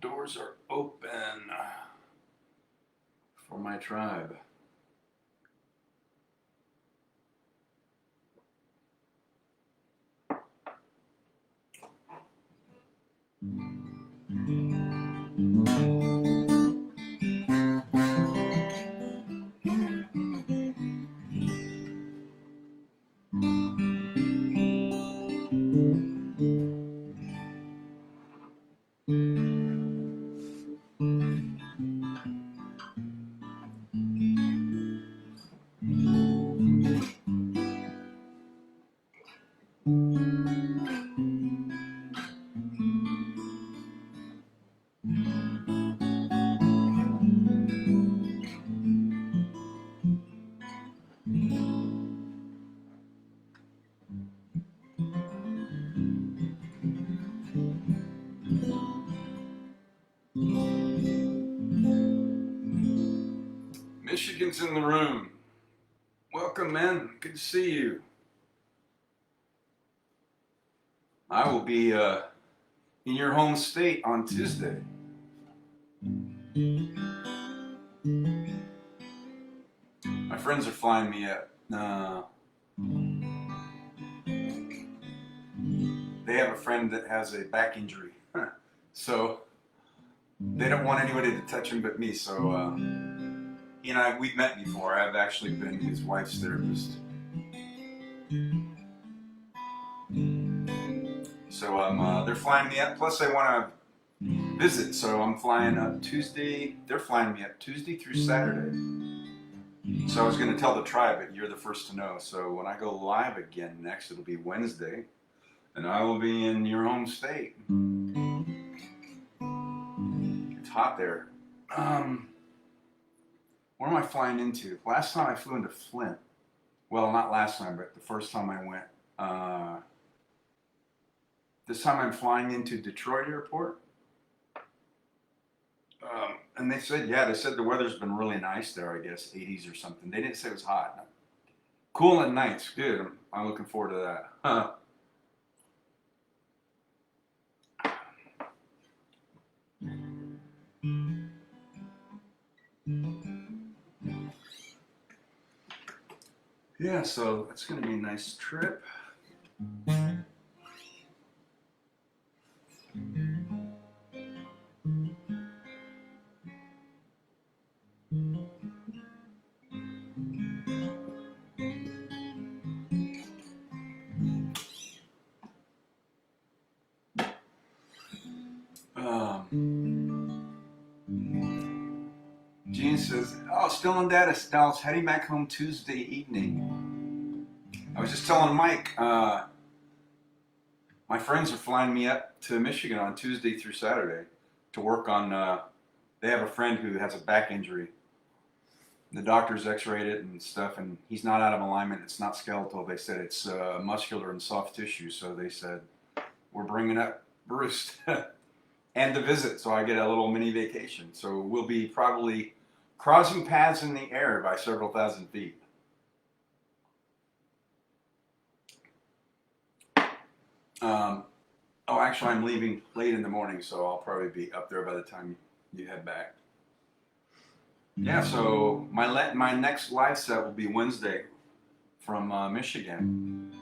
Doors are open for my tribe. Michigan's in the room. Welcome, man. Good to see you. I will be in your home state on Tuesday. My friends are flying me up. They have a friend that has a back injury, so they don't want anybody to touch him but me. So he and we've met before. I've actually been his wife's therapist. So they're flying me up. Plus, they want to visit. So I'm flying up Tuesday. They're flying me up Tuesday through Saturday. So I was going to tell the tribe, but you're the first to know. So when I go live again next, it'll be Wednesday, and I will be in your home state. It's hot there. Where am I flying into? Last time I flew into Flint. Well, not last time, but the first time I went. This time I'm flying into Detroit Airport. And they said, yeah, they said the weather's been really nice there, I guess, 80s or something. They didn't say it was hot. Cool at nights, good. I'm looking forward to that. Yeah, so it's going to be a nice trip. Gene says, oh, still in Dallas, heading back home Tuesday evening. I was just telling Mike, my friends are flying me up to Michigan on Tuesday through Saturday to work on, they have a friend who has a back injury. The doctors x-rayed it and stuff, and he's not out of alignment. It's not skeletal. They said it's muscular and soft tissue. So they said, we're bringing up Bruce and to visit, so I get a little mini vacation. So we'll be probably crossing paths in the air by several thousand feet. Oh, actually, I'm leaving late in the morning, so I'll probably be up there by the time you head back. Yeah, so my next live set will be Wednesday from Michigan.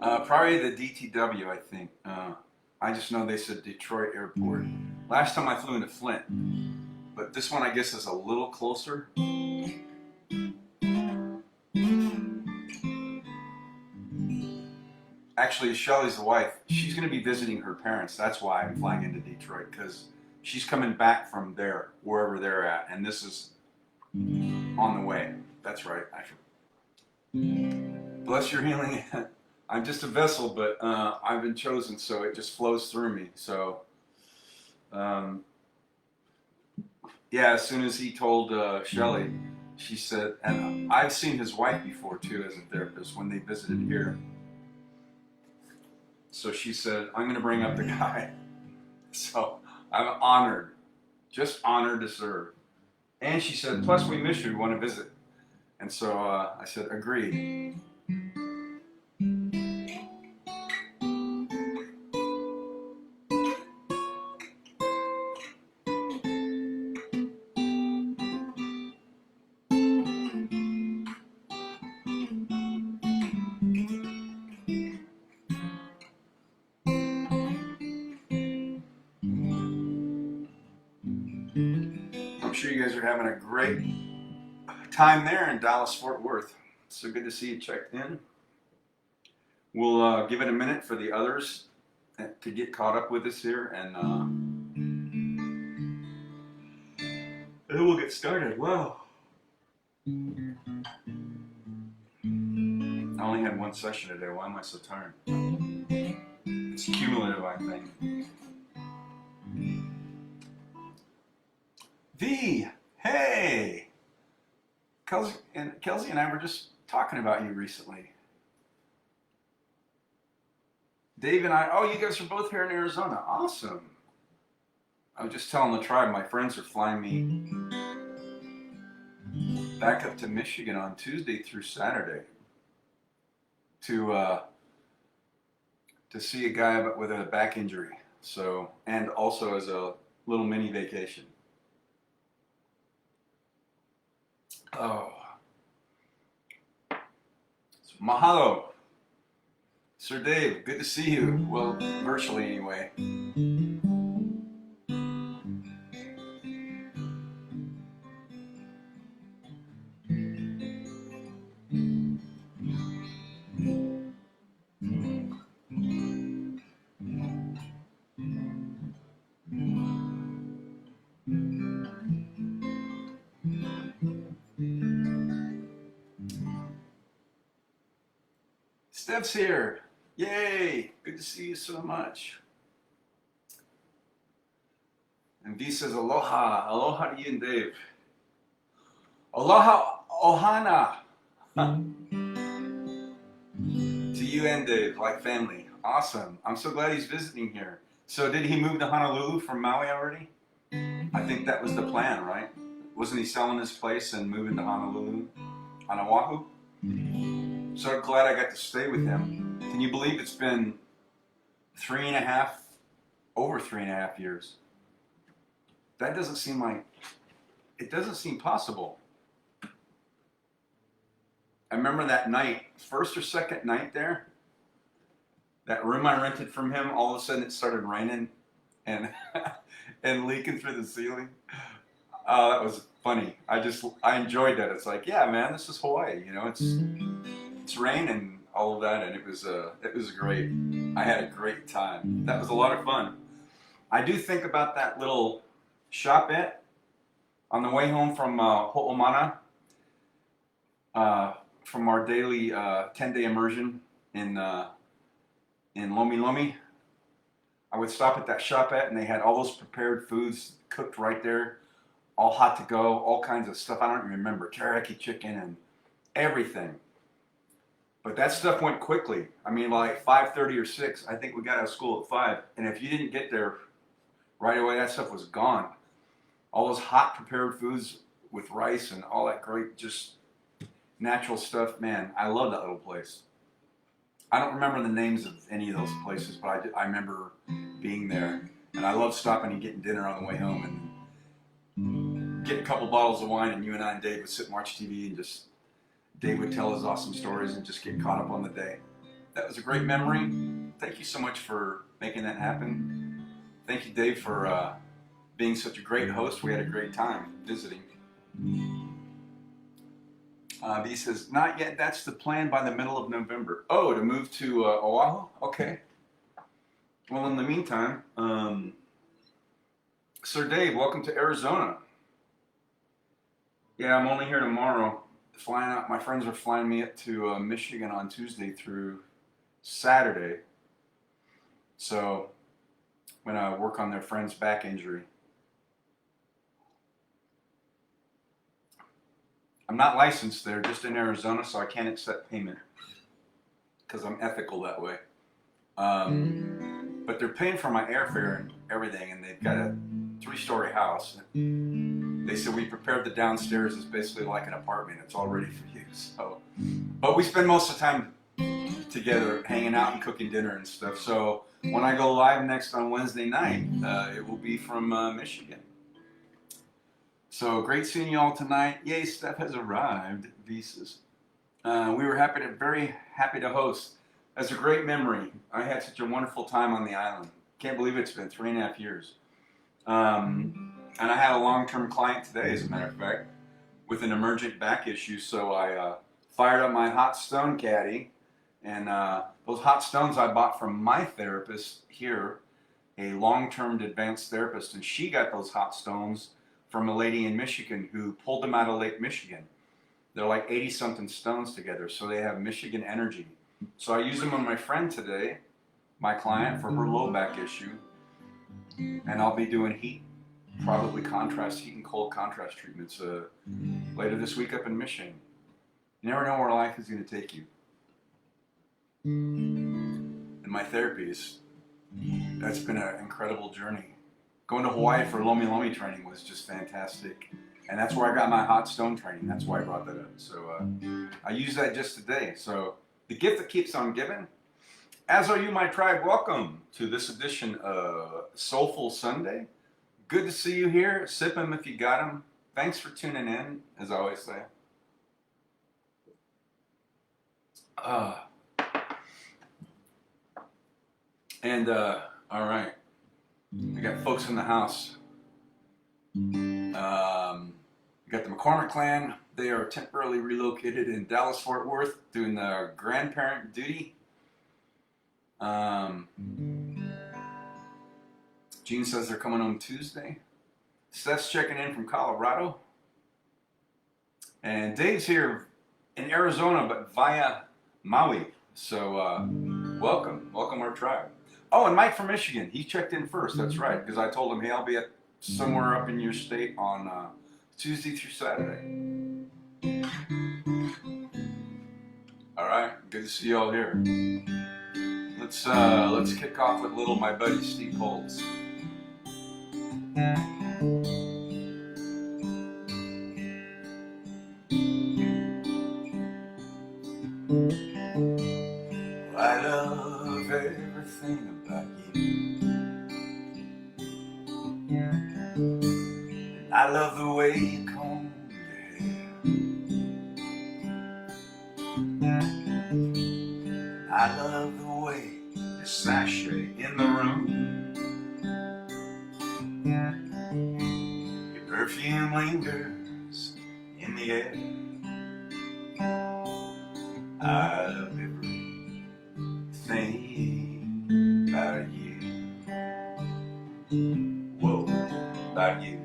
Probably the DTW, I think. I just know they said Detroit Airport. Last time I flew into Flint, but this one I guess is a little closer. Actually, Shelly's the wife. She's going to be visiting her parents. That's why I'm flying into Detroit, because she's coming back from there, wherever they're at, and this is on the way. That's right. Bless your healing. I'm just a vessel, but I've been chosen, so it just flows through me. So, yeah, as soon as he told Shelly, she said, and I've seen his wife before too as a therapist when they visited here. So she said, I'm going to bring up the guy. So I'm honored, just honored to serve. And she said, plus we miss you, we want to visit. And so I said, agreed. sure you guys are having a great time there in Dallas, Fort Worth. So good to see you checked in. We'll give it a minute for the others to get caught up with us here, and then we'll get started. Wow. I only had one session today. Why am I so tired? It's cumulative, I think. V, hey! Kelsey and I were just talking about you recently. Dave and I, oh, you guys are both here in Arizona. Awesome. I was just telling the tribe, my friends are flying me back up to Michigan on Tuesday through Saturday to see a guy with a back injury. So, and also as a little mini vacation. Oh. So, mahalo. Sir Dave, good to see you. Well, virtually anyway. Steph's here. Yay! Good to see you so much. And V says aloha. Aloha to you and Dave. Aloha ohana. To you and Dave, like family. Awesome. I'm so glad he's visiting here. So did he move to Honolulu from Maui already? I think that was the plan, right? Wasn't he selling his place and moving to Honolulu on Oahu? So glad I got to stay with him. Can you believe it's been over 3.5 years? That doesn't seem possible. I remember that night, first or second night there, that room I rented from him, all of a sudden it started raining and and leaking through the ceiling. That was funny. I enjoyed that. It's like, yeah, man, this is Hawaii. You know, it's rain and all of that, and it was great. I had a great time. That was a lot of fun. I do think about that little shopette on the way home from Ho'omana, from our daily 10-day immersion in Lomi Lomi. I would stop at that shopette, and they had all those prepared foods cooked right there, all hot to go, all kinds of stuff. I don't even remember, teriyaki chicken and everything. But that stuff went quickly. I mean, like 5:30 or 6. I think we got out of school at 5. And if you didn't get there right away, that stuff was gone. All those hot prepared foods with rice and all that great, just natural stuff. Man, I love that little place. I don't remember the names of any of those places, but I remember being there. And I love stopping and getting dinner on the way home and get a couple bottles of wine, and you and I and Dave would sit and watch TV, and just Dave would tell his awesome stories and just get caught up on the day. That was a great memory. Thank you so much for making that happen. Thank you, Dave, for being such a great host. We had a great time visiting. He says, not yet. That's the plan by the middle of November. Oh, to move to Oahu? Okay. Well, in the meantime, Sir Dave, welcome to Arizona. Yeah, I'm only here tomorrow. Flying out. My friends are flying me up to Michigan on Tuesday through Saturday. So I'm going to work on their friend's back injury. I'm not licensed there, just in Arizona, so I can't accept payment because I'm ethical that way. But they're paying for my airfare and everything, and they've got a 3-story house. They said we prepared the downstairs as basically like an apartment. It's all ready for you. So, but we spend most of the time together, hanging out and cooking dinner and stuff. So when I go live next on Wednesday night, it will be from Michigan. So great seeing you all tonight. Yay, Steph has arrived. Visas. We were very happy to host. That's a great memory. I had such a wonderful time on the island. Can't believe it's been 3.5 years. And I had a long-term client today, as a matter of fact, with an emergent back issue. So I fired up my hot stone caddy, and those hot stones I bought from my therapist here, a long-term advanced therapist, and she got those hot stones from a lady in Michigan who pulled them out of Lake Michigan. They're like 80-something stones together, so they have Michigan energy. So I used them on my friend today, my client, for her low back issue, and I'll be doing heat, probably contrast, heat and cold contrast treatments later this week up in Michigan. You never know where life is going to take you. And my therapy that's been an incredible journey. Going to Hawaii for Lomi Lomi training was just fantastic. And that's where I got my hot stone training. That's why I brought that up. So I used that just today. So the gift that keeps on giving. As are you, my tribe. Welcome to this edition of Soulful Sunday. Good to see you here. Sip 'em if you got 'em. Thanks for tuning in, as I always say. All right. I got folks in the house. We got the McCormick clan. They are temporarily relocated in Dallas, Fort Worth, doing the grandparent duty. Gene says they're coming home Tuesday. Seth's checking in from Colorado. And Dave's here in Arizona, but via Maui. So welcome our tribe. Oh, and Mike from Michigan, he checked in first. That's right, because I told him, hey, I'll be at somewhere up in your state on Tuesday through Saturday. All right, good to see you all here. Let's kick off with little my buddy Steve Holtz. I love everything about you. I love the way you comb your hair. I love the way you sashay in the room. Your perfume lingers in the air. I love everything about you. Whoa, about you.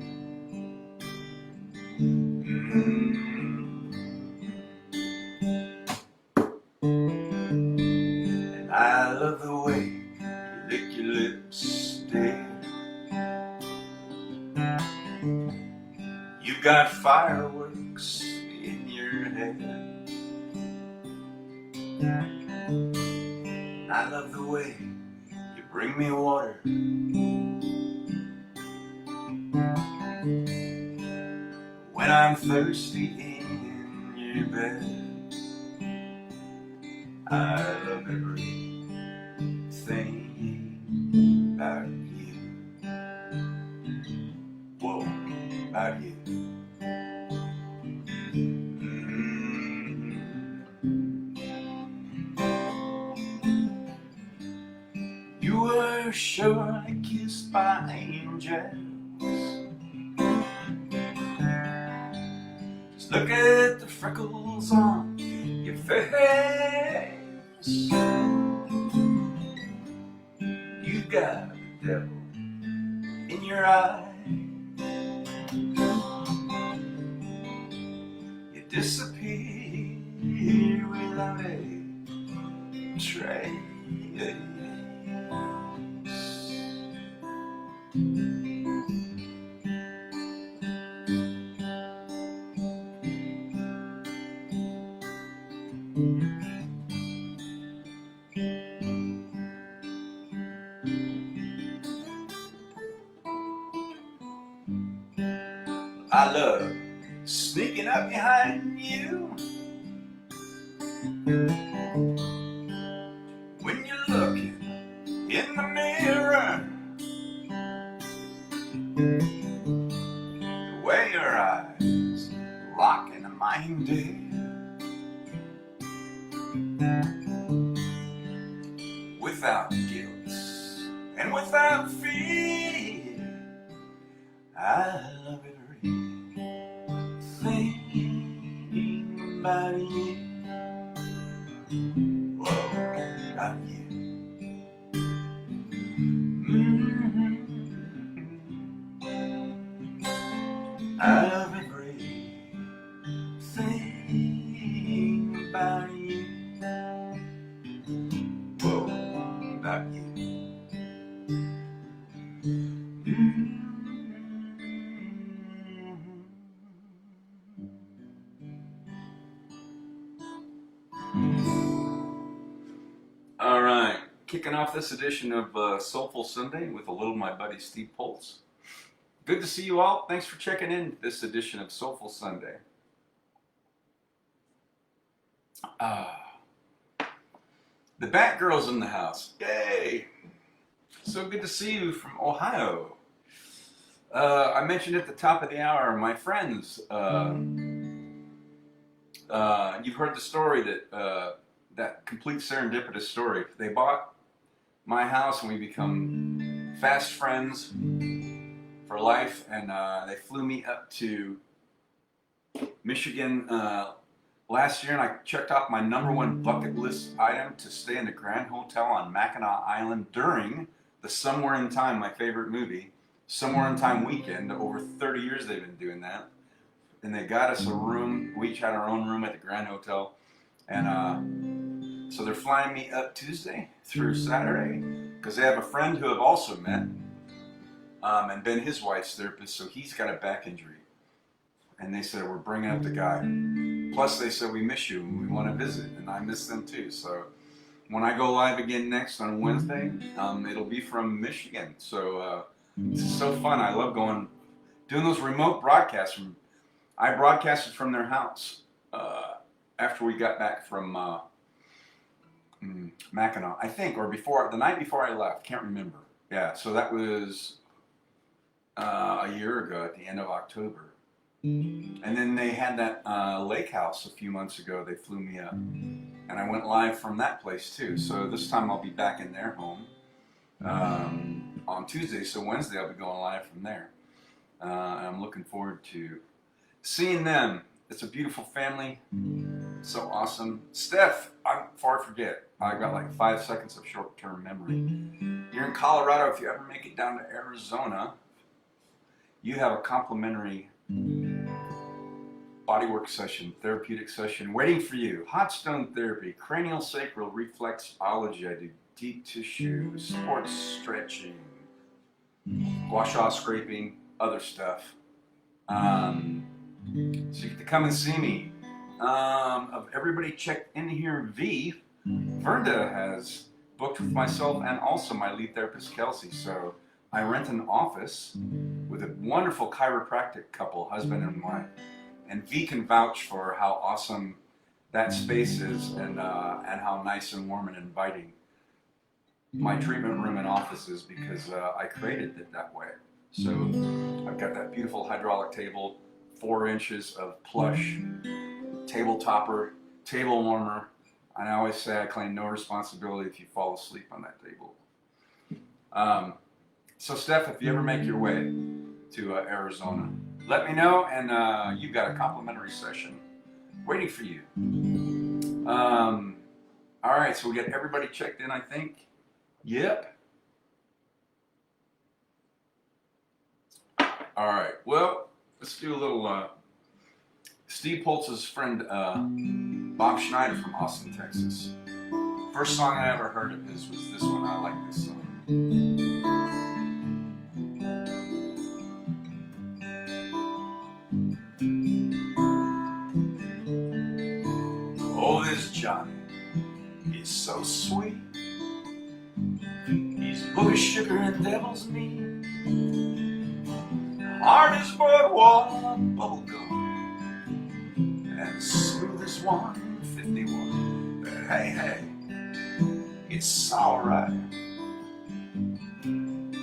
And I love the way you lick your lips, dear. You got fireworks in your head. I love the way you bring me water. When I'm thirsty in your bed. I love everything about you. Whoa, about you. You were surely kissed by angels. Just look at the freckles on your face. You got the devil in your eye. You disappear without a trace. I love sneaking up behind you when you're looking in the mirror. The way your eyes lock into mine, dear. Without guilt and without fear, I love everything about you. Whoa, about you. Mm-hmm. I love everything about you. Whoa, about you. All right, kicking off this edition of Soulful Sunday with a little of my buddy Steve Poltz. Good to see you all. Thanks for checking in this edition of Soulful Sunday. The Batgirl's in the house. Yay! So good to see you from Ohio. I mentioned at the top of the hour, my friends. You've heard the story that complete serendipitous story. They bought my house and we become fast friends for life. And they flew me up to Michigan last year, and I checked off my #1 bucket list item to stay in the Grand Hotel on Mackinac Island during the Somewhere in Time, my favorite movie, Somewhere in Time weekend. Over 30 years they've been doing that. And they got us a room. We each had our own room at the Grand Hotel. And so they're flying me up Tuesday through Saturday because they have a friend who I've also met and been his wife's therapist, so he's got a back injury. And they said, we're bringing up the guy. Plus, they said, we miss you and we want to visit. And I miss them too. So when I go live again next on Wednesday, it'll be from Michigan. So it's so fun. I love doing those remote broadcasts. I broadcasted from their house after we got back from Mackinac, I think, or the night before I left. Can't remember. Yeah, so that was a year ago at the end of October. And then they had that lake house a few months ago. They flew me up. And I went live from that place too. So this time I'll be back in their home on Tuesday. So Wednesday I'll be going live from there. And I'm looking forward to seeing them. It's a beautiful family. So awesome. Steph, before I forget, I got like 5 seconds of short-term memory. You're in Colorado. If you ever make it down to Arizona, you have a complimentary bodywork session, therapeutic session waiting for you. Hot stone therapy, cranial sacral reflexology. I do deep tissue, sports stretching, gua sha scraping, other stuff. So you get to come and see me. Of everybody checked in here, Vernda has booked with myself and also my lead therapist, Kelsey. So I rent an office with a wonderful chiropractic couple, husband and wife. And V can vouch for how awesome that space is and how nice and warm and inviting my treatment room and office is because I created it that way. So I've got that beautiful hydraulic table, 4 inches of plush, table topper, table warmer. And I always say I claim no responsibility if you fall asleep on that table. So Steph, if you ever make your way to Arizona, let me know, and you've got a complimentary session waiting for you. All right, so we got everybody checked in, I think. Yep. All right, well, let's do a little Steve Poltz's friend Bob Schneider from Austin, Texas. First song I ever heard of his was this one. I like this song. Oh, this Johnny is so sweet. He's full of sugar and devil's meat. Hard as boardwalk bubble gum and smooth as 151. But hey, it's alright.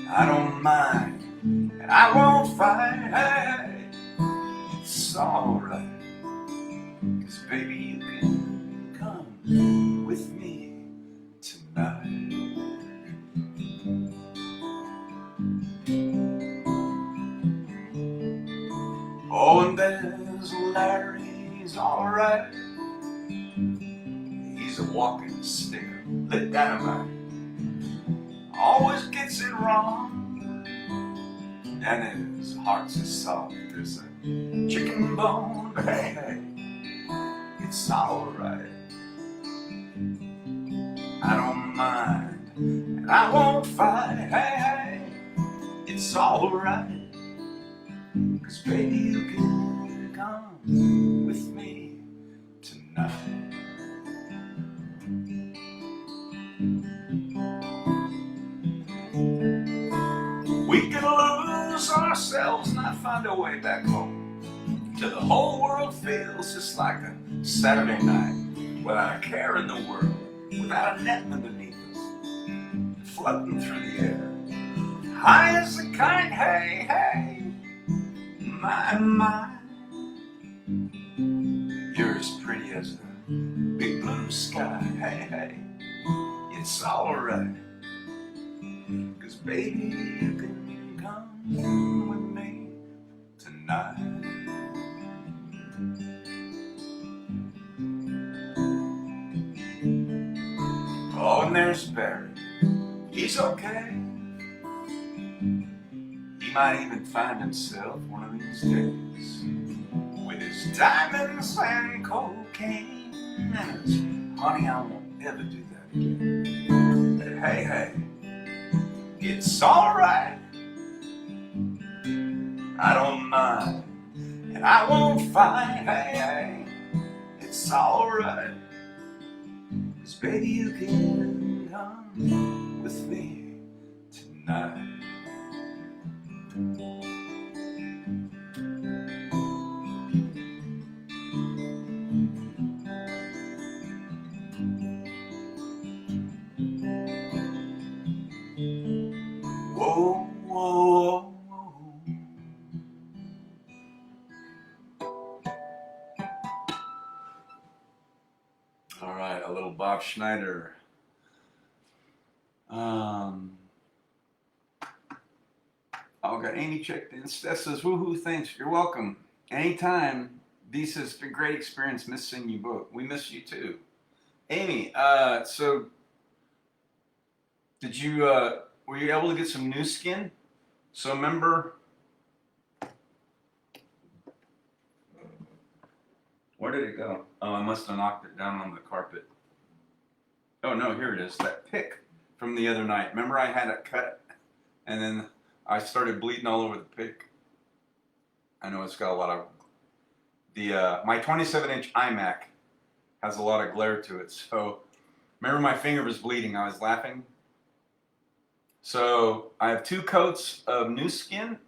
I don't mind, and I won't fight. Hey, it's alright. 'Cause baby, you can come with me tonight. alright. He's a walking sticker, lit dynamite. Always gets it wrong, and his heart's as soft as a chicken bone. But hey, hey, it's alright. I don't mind, and I won't fight. Hey, hey, it's alright. 'Cause baby, you can come with me tonight. We can lose ourselves and not find our way back home, till the whole world feels just like a Saturday night, without a care in the world, without a net underneath us, floating through the air, high as a kite. Hey, hey, my, my, you're as pretty as a big blue sky. Hey, hey, it's alright. 'Cause baby, you can come with me tonight. Oh, and there's Barry. He's okay. He might even find himself one of these days with his diamonds and cocaine and his honey, I won't ever do that again. But hey, hey, it's alright. I don't mind, and I won't fight. Hey, hey, it's alright. 'Cause baby, you can come with me tonight. Whoa, whoa, whoa. All right, a little Bob Schneider. Oh, got Amy checked in. Steph says, woohoo, thanks. You're welcome. Anytime. Dee says, it's been a great experience missing you both. We miss you too. Amy, so did you, were you able to get some new skin? So remember, where did it go? Oh, I must have knocked it down on the carpet. Oh no, here it is. That pick from the other night. Remember I had it cut and then I started bleeding all over the pick. I know it's got a lot of, my 27-inch iMac has a lot of glare to it. So remember my finger was bleeding. I was laughing. So I have 2 coats of new skin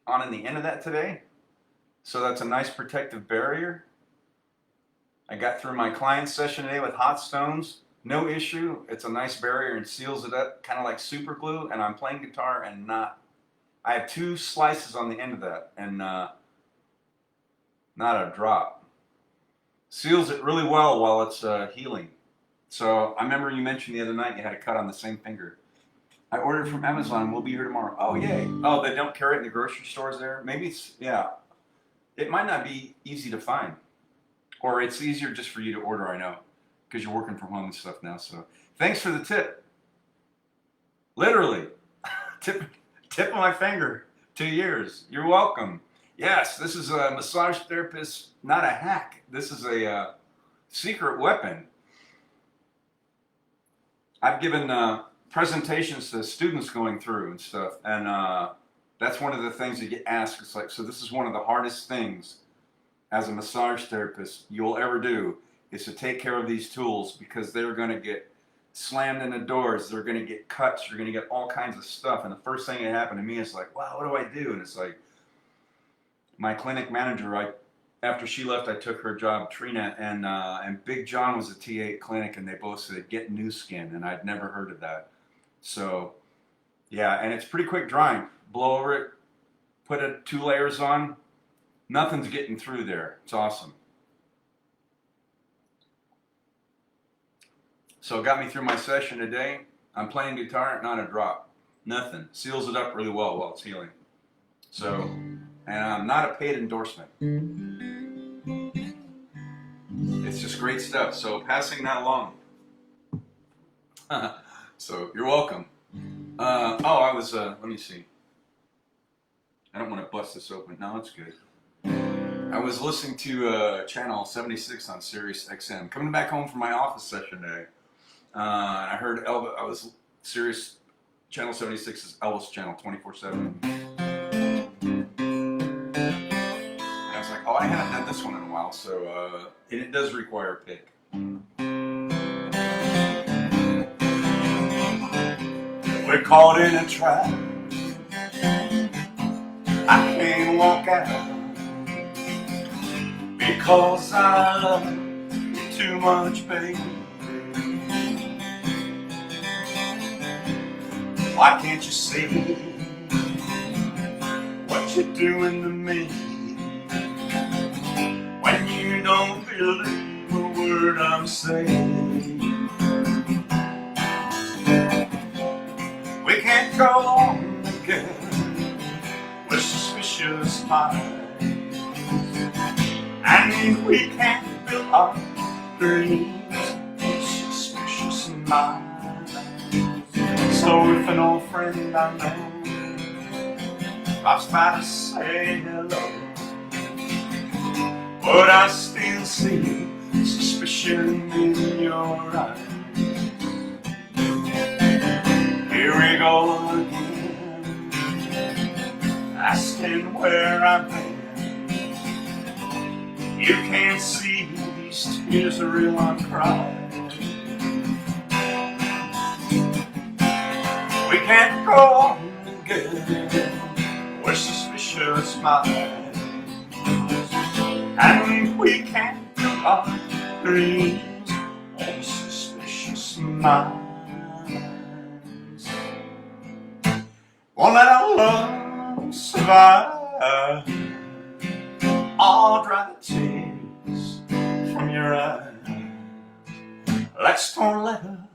on in the end of that today. So that's a nice protective barrier. I got through my client session today with hot stones. No issue. It's a nice barrier and seals it up, kind of like super glue. And I'm playing guitar and not. I have 2 slices on the end of that and not a drop. Seals it really well while it's healing. So I remember you mentioned the other night you had a cut on the same finger. I ordered from Amazon. We'll be here tomorrow. Oh, yay. Oh, they don't carry it in the grocery stores there? Maybe it's, yeah. It might not be easy to find. Or it's easier just for you to order, I know, because you're working from home and stuff now. So thanks for the tip. Literally. Tip of my finger. 2 years. You're welcome. Yes, this is a massage therapist, not a hack. This is a secret weapon. I've given presentations to students going through and stuff, and that's one of the things that get asked. It's like, so this is one of the hardest things as a massage therapist you'll ever do is to take care of these tools because they're going to get slammed in the doors, they're going to get cuts, you're going to get all kinds of stuff. And the first thing that happened to me is like, wow, what do I do? And it's like, my clinic manager, after she left, I took her job, Trina, and Big John was a TA at clinic, and they both said, get new skin, and I'd never heard of that. So, yeah, and it's pretty quick drying. Blow over it, put 2 layers on, nothing's getting through there. It's awesome. So it got me through my session today. I'm playing guitar, not a drop. Nothing. Seals it up really well while it's healing. So, and I'm not a paid endorsement. it's just great stuff. So passing that along. So you're welcome. I was. Let me see. I don't want to bust this open. No, it's good. I was listening to channel 76 on Sirius XM. Coming back home from my office session today, and I heard Elvis. I was Sirius channel 76 is Elvis channel 24/7. And I was like, oh, I haven't had this one in a while, so and it does require a pick. We're caught in a trap. I can't walk out because I love you too much, baby. Why can't you see what you're doing to me when you don't believe a word I'm saying? We can't go on together with suspicious minds, and we can't build our dreams with suspicious minds. So if an old friend I know stops by to say hello, but I still see suspicion in your eyes. Here we go again, asking where I've been. You can't see these tears are real, I'm crying. We can't go on together with suspicious minds, and we can't do our dreams on suspicious minds. Won't let our love survive. I'll dry the tears from your eyes. Let's don't let a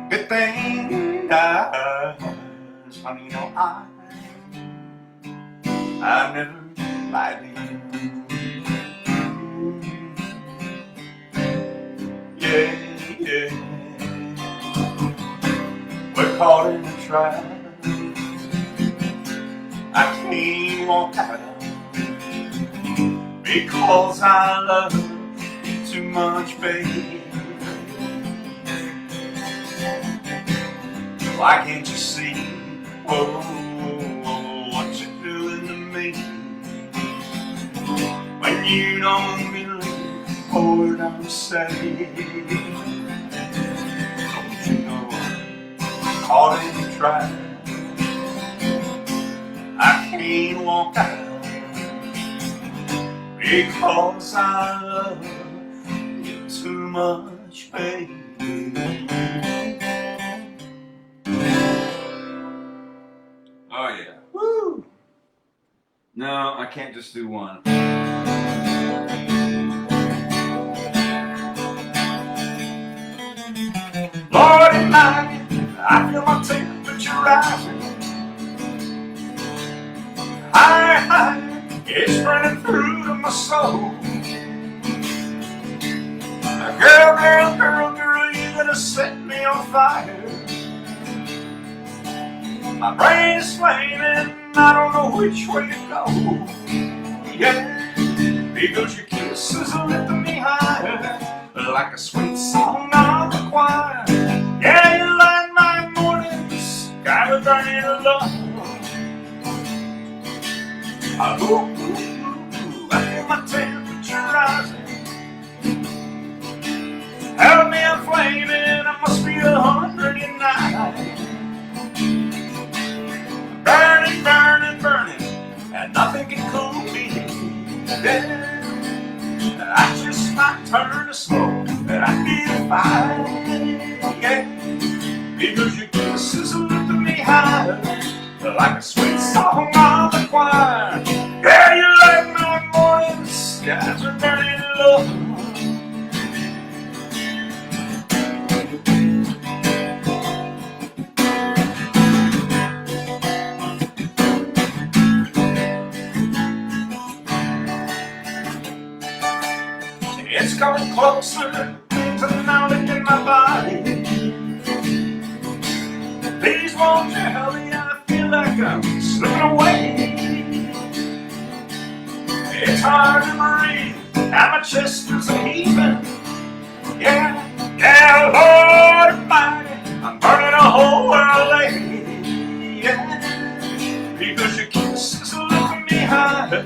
good thing die. Honey, you know I've never lied to you. Yeah. We're caught in a trap. I can't walk out because I love you too much, baby. Why can't you see, what you're doing to me when you don't believe a word I'm saying? Don't you know I'm caught in the trap? I can't walk out because I love you too much, baby. Oh yeah. Woo! No, I can't just do one. Lordy night, I feel my temperature rising. High, it's running through to my soul. Girl, you gonna set me on fire. My brain is flaming, I don't know which way to go. Yeah, because your kisses are lifting me higher, like a sweet song on the choir. Yeah, you light my mornings, got a burning love. I feel my temperature rising. Help me, I'm flaming, I must be 109. Burning, burning, burning, and nothing can cool me. Yeah, I just might turn to smoke, and I feel fine. Yeah, because your kisses are lifting me higher, like a sweet song on the choir. Yeah, you light my mornings, closer to the knowledge in my body. Please won't you help me? I feel like I'm slipping away. It's hard to breathe, and my chest is heaving. Yeah, yeah, Lord Almighty, I'm burning a whole world away. Yeah, because your kisses lift me high,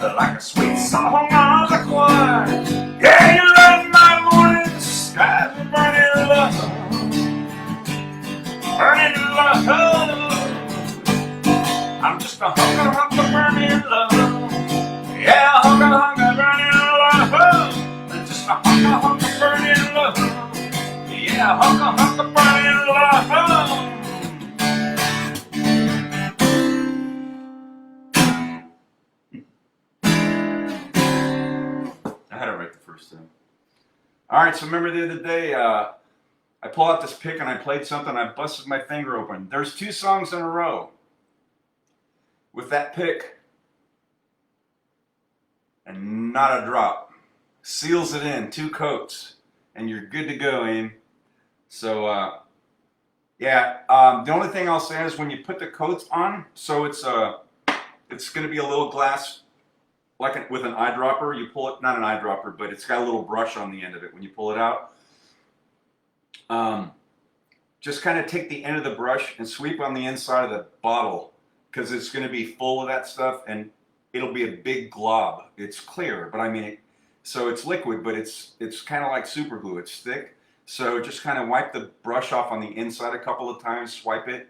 like a sweet song of the choir. Yeah, you light my morning sky with burning love. Burning love. I'm just a hunk of burning love. Yeah, hunk of burning love. Just a hunk of burning love. Yeah, hunk of burning love. I had it right the first time. All right, so remember the other day, I pull out this pick and I played something, I busted my finger open. There's 2 songs in a row with that pick and not a drop. Seals it in, 2 coats, and you're good to go, Aim. So, the only thing I'll say is when you put the coats on, so it's going to be a little glass, like with an eyedropper. You pull it, not an eyedropper, but it's got a little brush on the end of it when you pull it out. Just kind of take the end of the brush and sweep on the inside of the bottle, because it's going to be full of that stuff and it'll be a big glob. It's clear, but I mean, so it's liquid, but it's kind of like super glue. It's thick. So just kind of wipe the brush off on the inside a couple of times, swipe it.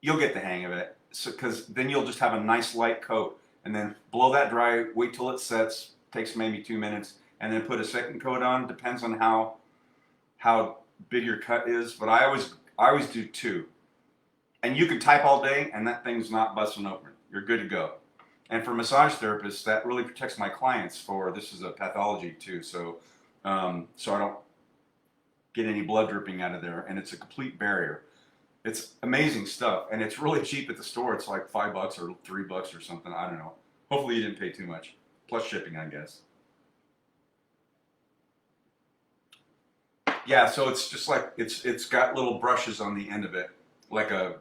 You'll get the hang of it. So, because then you'll just have a nice light coat, and then blow that dry, wait till it sets, takes maybe 2 minutes, and then put a second coat on. Depends on how big your cut is, but I always do 2. And you can type all day and that thing's not busting open. You're good to go. And for massage therapists, that really protects my clients. For this is a pathology too, so so I don't get any blood dripping out of there, and it's a complete barrier. It's amazing stuff, and it's really cheap at the store. It's like $5 or $3 or something. I don't know. Hopefully you didn't pay too much, plus shipping, I guess. Yeah, so it's just like it's got little brushes on the end of it, like a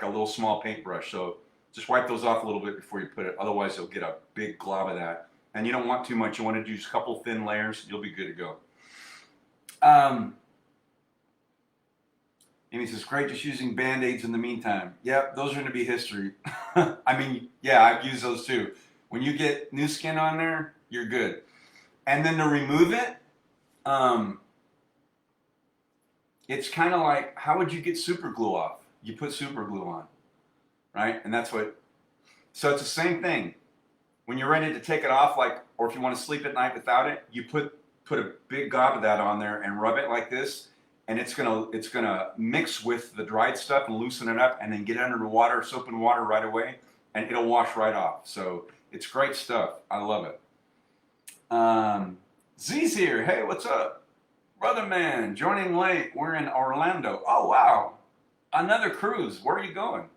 little small paintbrush. So just wipe those off a little bit before you put it. Otherwise, you'll get a big glob of that, and you don't want too much. You want to do just a couple thin layers. You'll be good to go. Amy says, great, just using Band-Aids in the meantime. Yeah, those are going to be history. I mean, yeah, I've used those too. When you get new skin on there, you're good. And then to remove it, it's kind of like, how would you get super glue off? You put super glue on, right? And that's what, so it's the same thing. When you're ready to take it off, like, or if you want to sleep at night without it, you put a big gob of that on there and rub it like this, and it's gonna mix with the dried stuff and loosen it up, and then get under the water, soap and water right away, and it'll wash right off. So it's great stuff. I love it. Z's here. Hey, what's up? Brother man, joining late. We're in Orlando. Oh, wow. Another cruise. Where are you going?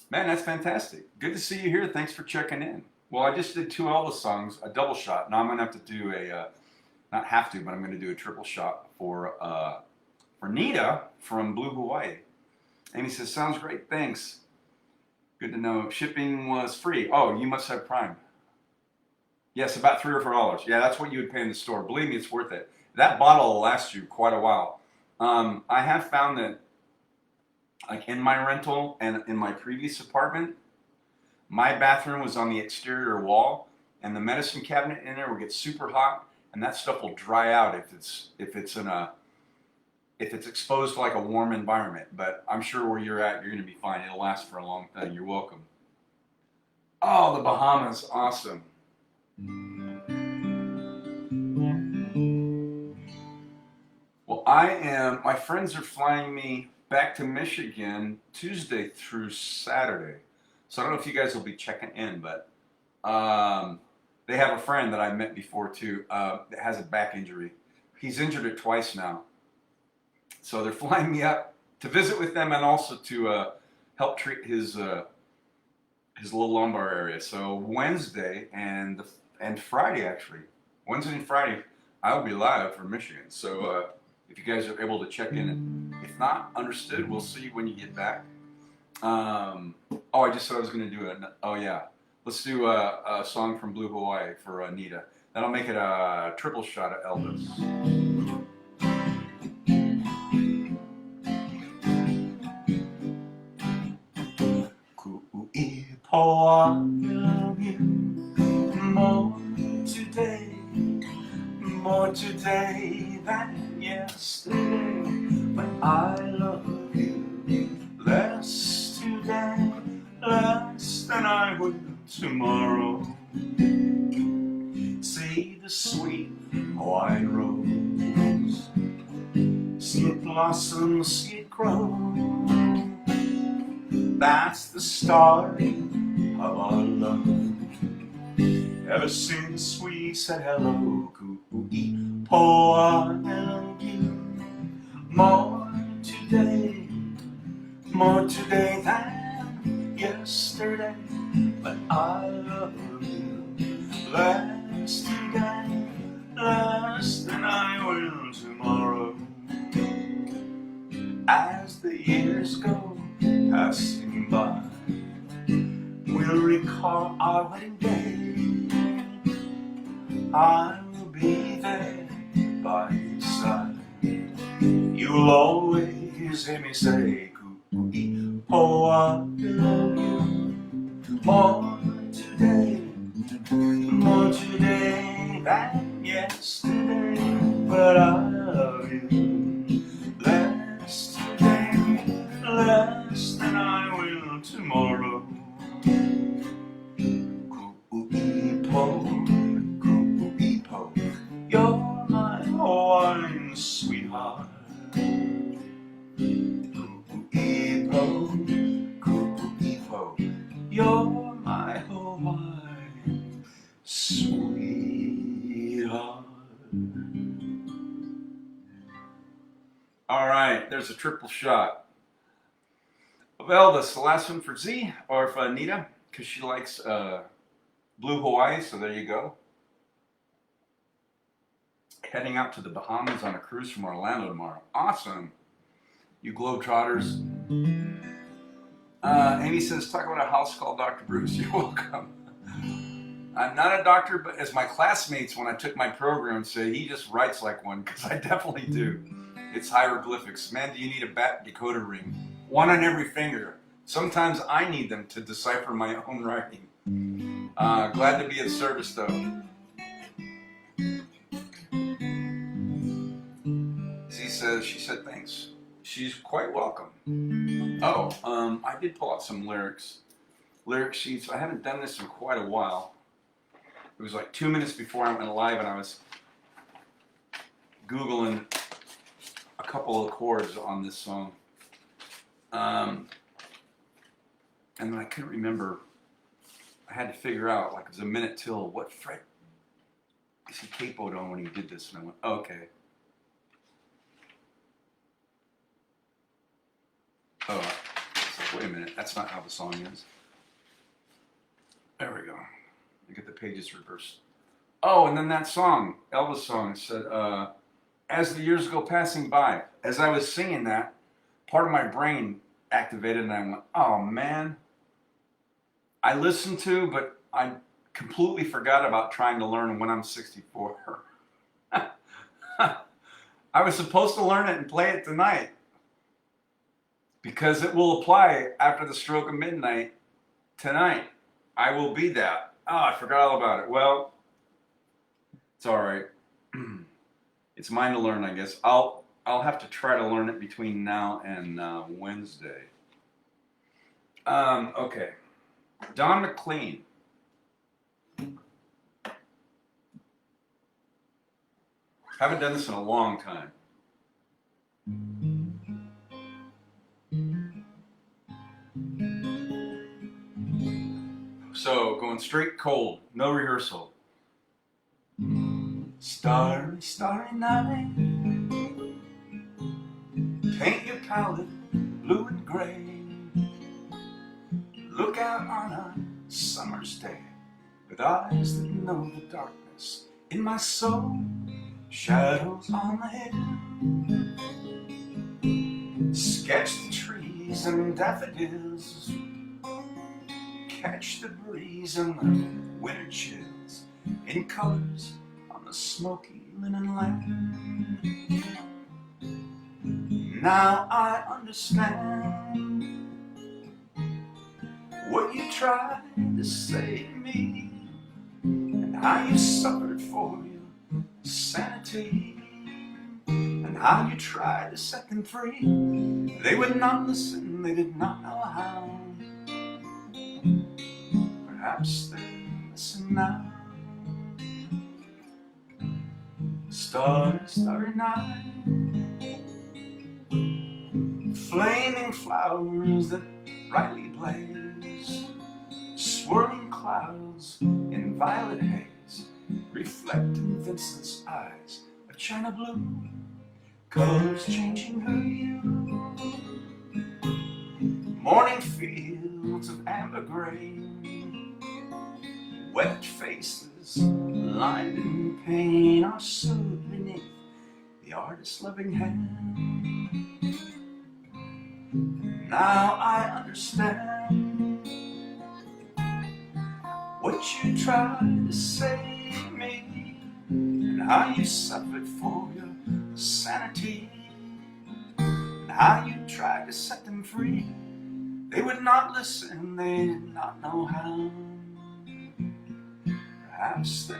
Man, that's fantastic. Good to see you here. Thanks for checking in. Well, I just did 2 Elvis songs, a double shot. Now I'm going to have to do not have to, but I'm going to do a triple shot for Nita from Blue Hawaii. Amy says, sounds great. Thanks. Good to know. Shipping was free. Oh, you must have Prime. Yes, about $3 or $4. Yeah, that's what you would pay in the store. Believe me, it's worth it. That bottle will last you quite a while. I have found that, like in my rental and in my previous apartment, my bathroom was on the exterior wall, and the medicine cabinet in there will get super hot, and that stuff will dry out if it's exposed to like a warm environment. But I'm sure where you're at, you're going to be fine. It'll last for a long time. You're welcome. Oh, the Bahamas, awesome. Well, my friends are flying me back to Michigan Tuesday through Saturday. So I don't know if you guys will be checking in, but they have a friend that I met before too that has a back injury. He's injured it twice now. So they're flying me up to visit with them and also to help treat his little lumbar area. So Wednesday and Friday, actually, Wednesday and Friday, I'll be live from Michigan. So if you guys are able to check in, if not, understood. We'll see when you get back. Oh, I just said I was going to do it. Oh yeah, let's do a song from Blue Hawaii for Anita. That'll make it a triple shot at Elvis. Oh, I love you more today than yesterday. But I love you less today, less than I will tomorrow. See the sweet white rose, see it blossom, see it grow. That's the start of our love. Ever since we said hello, oh, I love you more today than yesterday. But I love you less today, less than I will tomorrow. As the years go passing by, we'll recall our wedding day. I will be there by your side. You'll always hear me say, oh, I love you more today than yesterday. But I love you less today, less than I will tomorrow. You're my Hawaiian sweetheart. You're my Hawaiian sweetheart. All right, there's a triple shot of Elvis. The last one for Z, or for Anita, because she likes Blue Hawaii, so there you go. Heading out to the Bahamas on a cruise from Orlando tomorrow. Awesome. You Globetrotters. Amy says, talk about a house called Dr. Bruce. You're welcome. I'm not a doctor, but as my classmates when I took my program say, he just writes like one, because I definitely do. It's hieroglyphics. Man, do you need a bat decoder ring? One on every finger. Sometimes I need them to decipher my own writing. Glad to be of service, though. Z says, she said thanks. She's quite welcome. Oh, I did pull out some lyric sheets. I haven't done this in quite a while. It was like 2 minutes before I went live, and I was Googling a couple of chords on this song. And then I couldn't remember. I had to figure out, like, it was a minute till, what fret is he capoed on when he did this? And I went, okay. Oh, it's like, wait a minute, that's not how the song is. There we go. I get the pages reversed. Oh, and then that song, Elvis song, said, as the years go passing by. As I was singing that, part of my brain activated, and I went, oh man. I listened to, but I completely forgot about trying to learn when I'm 64. I was supposed to learn it and play it tonight, because it will apply after the stroke of midnight tonight. I will be that. Oh, I forgot all about it. Well, it's all right. It's mine to learn, I guess. I'll have to try to learn it between now and Wednesday. Okay. Don McLean. Haven't done this in a long time. So, going straight cold, no rehearsal. Starry, starry night, paint your palette blue and gray. Look out on a summer's day with eyes that know the darkness in my soul. Shadows on the hill, sketch the trees and daffodils, catch the breeze and the winter chills in colors on the smoky linen land. Now I understand what you tried to say to me, and how you suffered for your sanity, and how you tried to set them free. They would not listen, they did not know how. Perhaps they listen now. Starry, starry night, flaming flowers that brightly blaze, swirling clouds in violet haze, reflect in Vincent's eyes of china blue, colors changing her hue. Morning fields of amber grain, wet faces lined in pain are sewed beneath the artist's loving hand. Now I understand what you tried to say to me, and how you suffered for your sanity, and how you tried to set them free. They would not listen, they did not know how. Perhaps they'll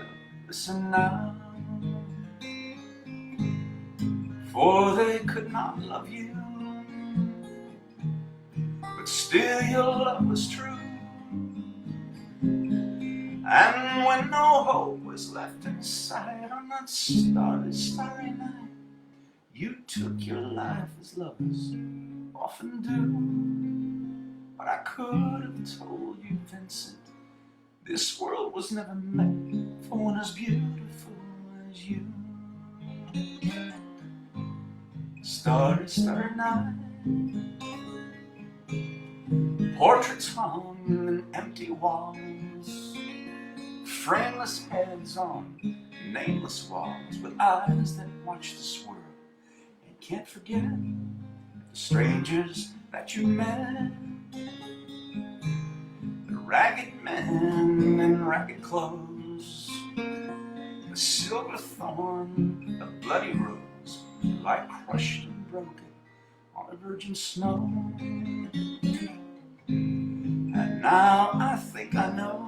listen now, for they could not love you, but still your love was true. And when no hope was left in sight on that starry, starry night, you took your life as lovers often do. But I could have told you, Vincent, this world was never meant for one as beautiful as you. Starry, starry night, portraits hung in empty walls, frameless heads on nameless walls, with eyes that watch the swirl and can't forget the strangers that you met, the ragged men in ragged clothes, the silver thorn, the bloody rose, lie crushed and broken on the virgin snow. And now I think I know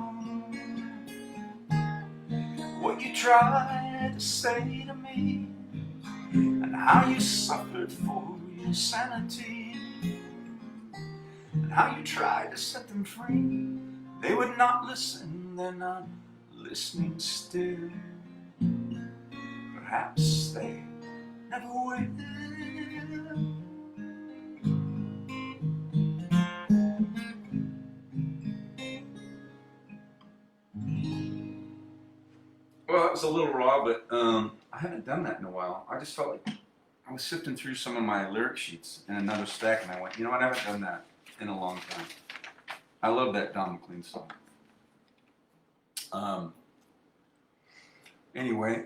what you tried to say to me, and how you suffered for your sanity, and how you tried to set them free. They would not listen, they're not listening still. Perhaps they never will. Well, it was a little raw, but I haven't done that in a while. I just felt like I was sifting through some of my lyric sheets in another stack, and I went, you know what, I haven't done that in a long time. I love that Don McLean song. Anyway,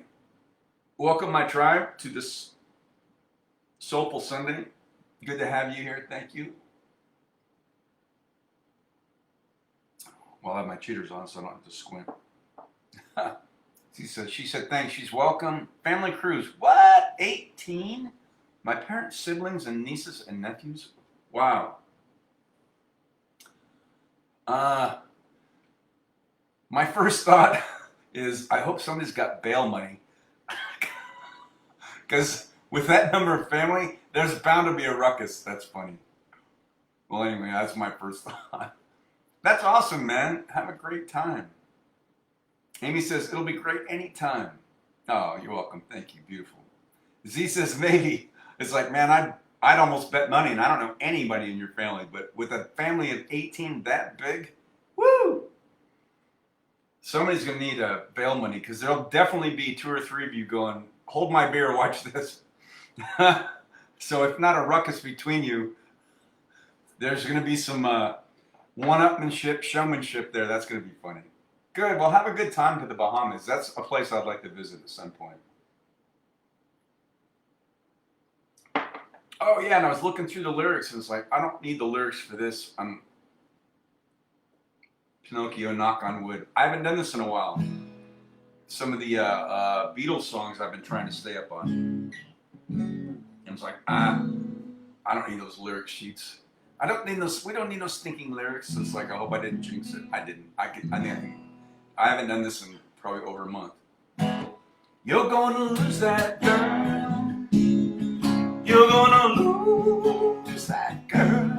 welcome my tribe to this Soulful Sunday. Good to have you here. Thank you. Well, I have my cheaters on, so I don't have to squint. She said, thanks. She's welcome. Family cruise. What? 18? My parents, siblings, and nieces and nephews? Wow. My first thought is I hope somebody's got bail money. Because with that number of family, there's bound to be a ruckus. That's funny. Well, anyway, that's my first thought. That's awesome, man. Have a great time. Amy says, it'll be great anytime. Oh, you're welcome. Thank you. Beautiful. Z says, maybe. It's like, man, I'd almost bet money, and I don't know anybody in your family, but with a family of 18 that big, woo! Somebody's going to need a bail money, because there'll definitely be 2 or 3 of you going, hold my beer, watch this. So if not a ruckus between you, there's going to be some one-upmanship, showmanship there. That's going to be funny. Good. Well, have a good time to the Bahamas. That's a place I'd like to visit at some point. Oh yeah, and I was looking through the lyrics and it's like, I don't need the lyrics for this. I'm Pinocchio, knock on wood. I haven't done this in a while. Some of the Beatles songs I've been trying to stay up on. And it's like, I don't need those lyric sheets. I don't need those. We don't need those stinking lyrics. It's like, I hope I didn't jinx it. I didn't. I think I haven't done this in probably over a month. You're gonna lose that girl. You're gonna lose that girl.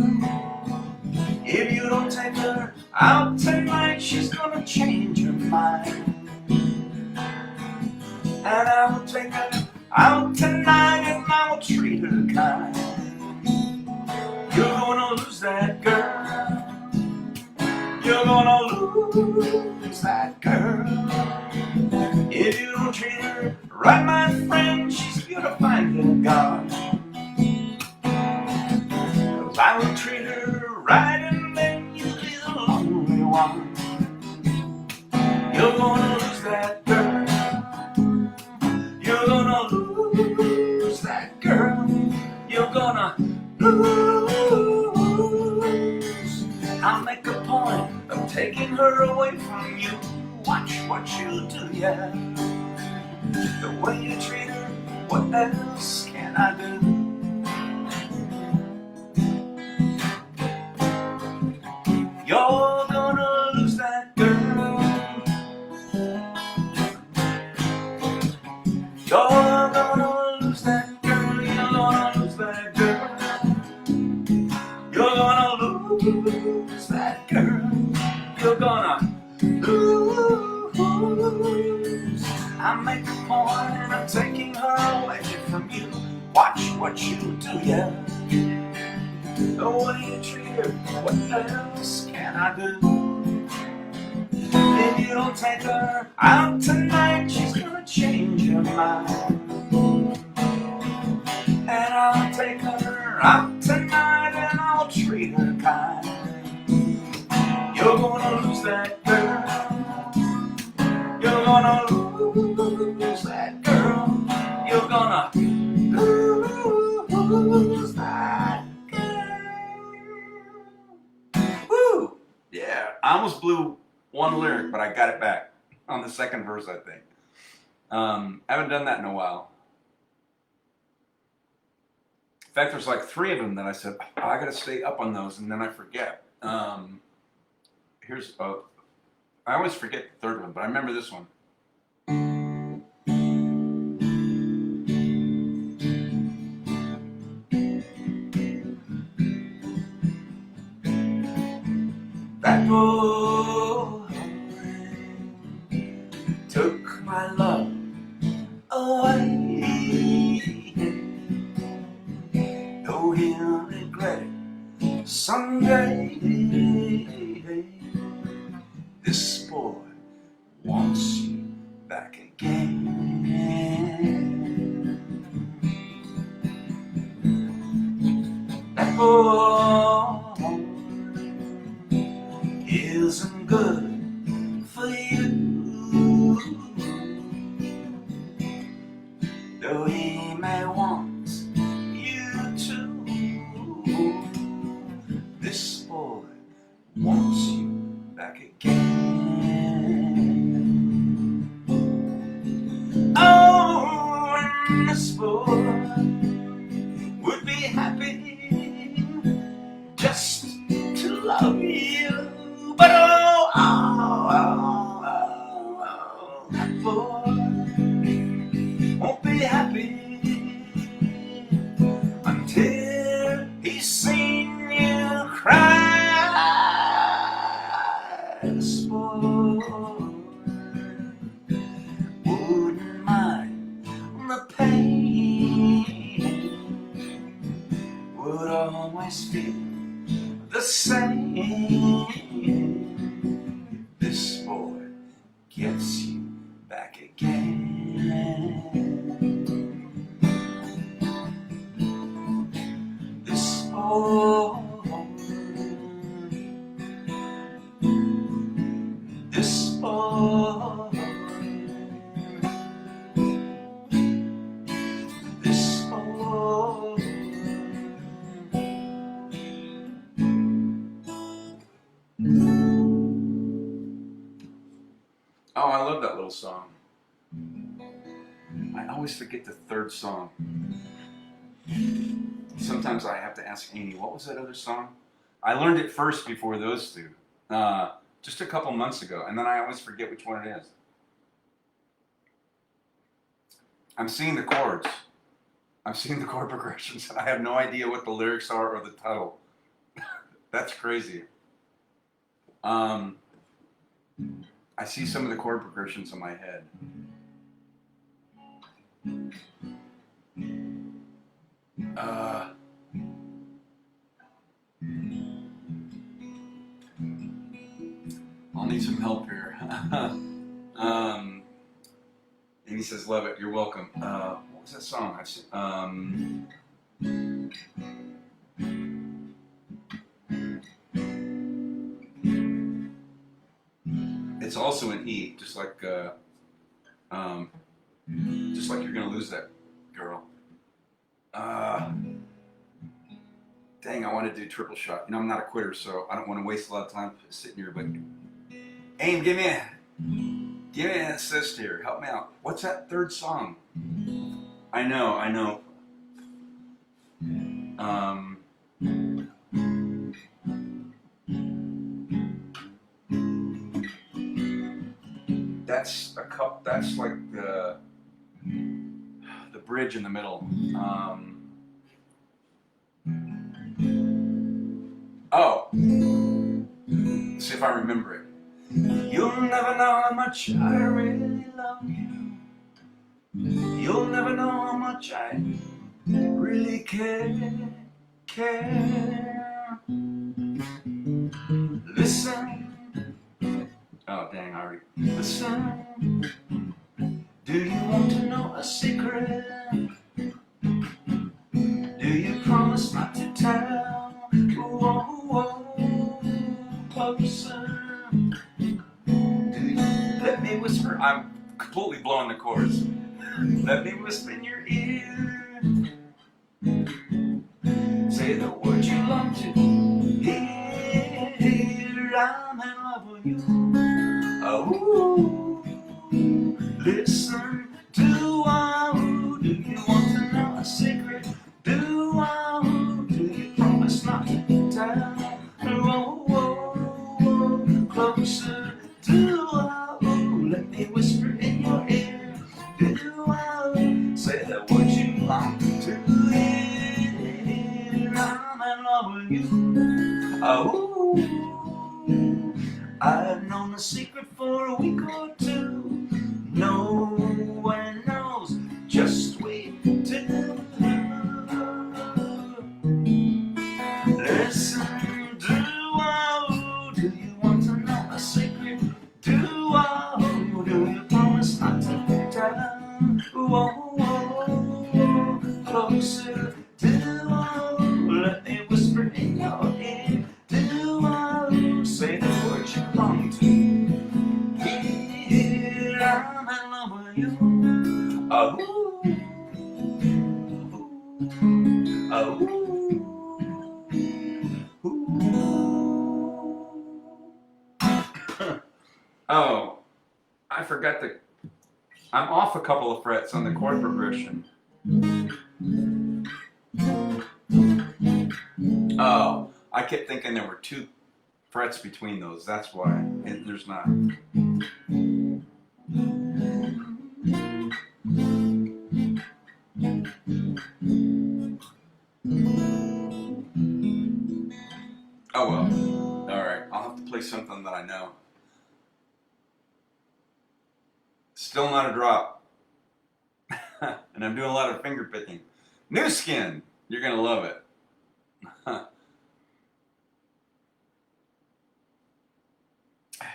If you don't take her out tonight, she's gonna change her mind. And I will take her out tonight and I will treat her kind. You're gonna lose that girl. You're gonna lose that girl. If you don't treat her right, my friend, she's gonna find her God. 'Cause I will treat her right and then you'll be the lonely one. You're gonna lose that girl. You're gonna lose that girl. You're gonna lose. I'll make a point of taking her away from you. Watch what you do, yeah. The way you treat her, what else can I do? You're gonna lose that girl. You're gonna lose that girl. You're gonna lose that girl. You're gonna lose that girl. You're gonna lose. I make a point of taking her away from you. Watch what you do, yeah. The way you treat her, what else can I do? If you don't take her out tonight, she's gonna change her mind. And I'll take her out tonight and I'll treat her kind. You're gonna lose that girl. You're gonna lose that girl. You're gonna lose that girl. Woo! Yeah, I almost blew one lyric, but I got it back on the second verse, I think. I haven't done that in a while. In fact, there's like 3 of them that I said, oh, I gotta stay up on those, and then I forget. Here's, I always forget the third one, but I remember this one. That boy took my love away. Though he'll regret it someday. This boy wants you back again. That boy isn't good for you. Though he may want you to. This boy wants you back again. Oh, and this boy would be happy just to love you. But that boy won't be happy until he's seen you cry. This boy wouldn't mind the pain, would always feel the same. This boy gets you back again. This boy, this boy, this boy Oh, I love that little song. I always forget the third song. Sometimes I have to ask Amy, what was that other song? I learned it first before those two, just a couple months ago, and then I always forget which one it is. I'm seeing the chords. I'm seeing the chord progressions, and I have no idea what the lyrics are or the title. That's crazy. I see some of the chord progressions in my head. I'll need some help here. Amy says, love it, you're welcome. What was that song? It's also an E, just like you're gonna lose that girl. Dang, I want to do triple shot. You know, I'm not a quitter, so I don't want to waste a lot of time sitting here. But Aim, give me an assist here. Help me out. What's that third song? I know. That's like the bridge in the middle. Let's see if I remember it. You'll never know how much I really love you. You'll never know how much I really care. Listen. Oh, dang, I already. Listen. Do you want to know a secret? Do you promise not to tell? Whoa, closer. Let me whisper. I'm completely blowing the chords. Let me whisper in your ear. Say the words you long to hear. I'm in love with you. Oh, listen. Do you want to know a secret? Do you promise not to tell? Oh, closer. Let me whisper in your ear. Say the words you long to hear. I'm in love with you. Oh, I've known the secret for a week or two. No one knows. Just wait till listen. Do you want to know a secret? Do you promise not to tell? Whoa, closer. Let me whisper in your ear. Say the words you long to hear. I'm in love with you. Oh, I forgot to. I'm off a couple of frets on the chord progression. Oh, I kept thinking there were 2 frets between those. That's why. There's not. Oh well. Alright, I'll have to play something that I know. Still not a drop. And I'm doing a lot of finger picking. New Skin! You're gonna love it.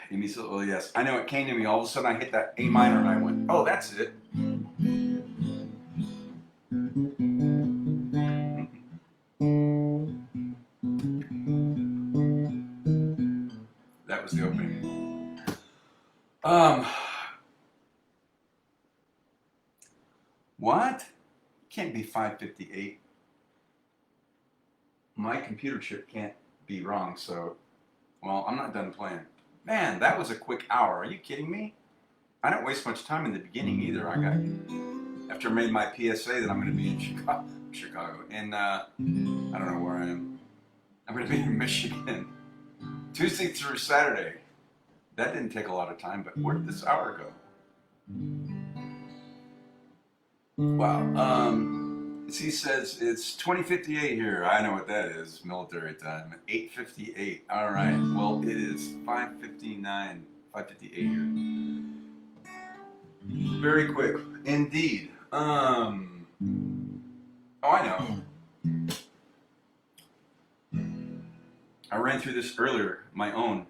Amy said, oh yes. I know, it came to me. All of a sudden I hit that A minor and I went, oh, that's it. That was the opening. What? Can't be 558. My computer chip can't be wrong, so, well, I'm not done playing. Man, that was a quick hour. Are you kidding me? I don't waste much time in the beginning either. After I made my PSA that I'm going to be in Chicago, and I don't know where I am. I'm going to be in Michigan, Tuesday through Saturday. That didn't take a lot of time, but where did this hour go? Wow. He says it's 20:58 here. I know what that is. Military time. 8:58. All right. Well, it is 5:59. 5:58 here. Very quick, indeed. Oh, I know. I ran through this earlier. My own.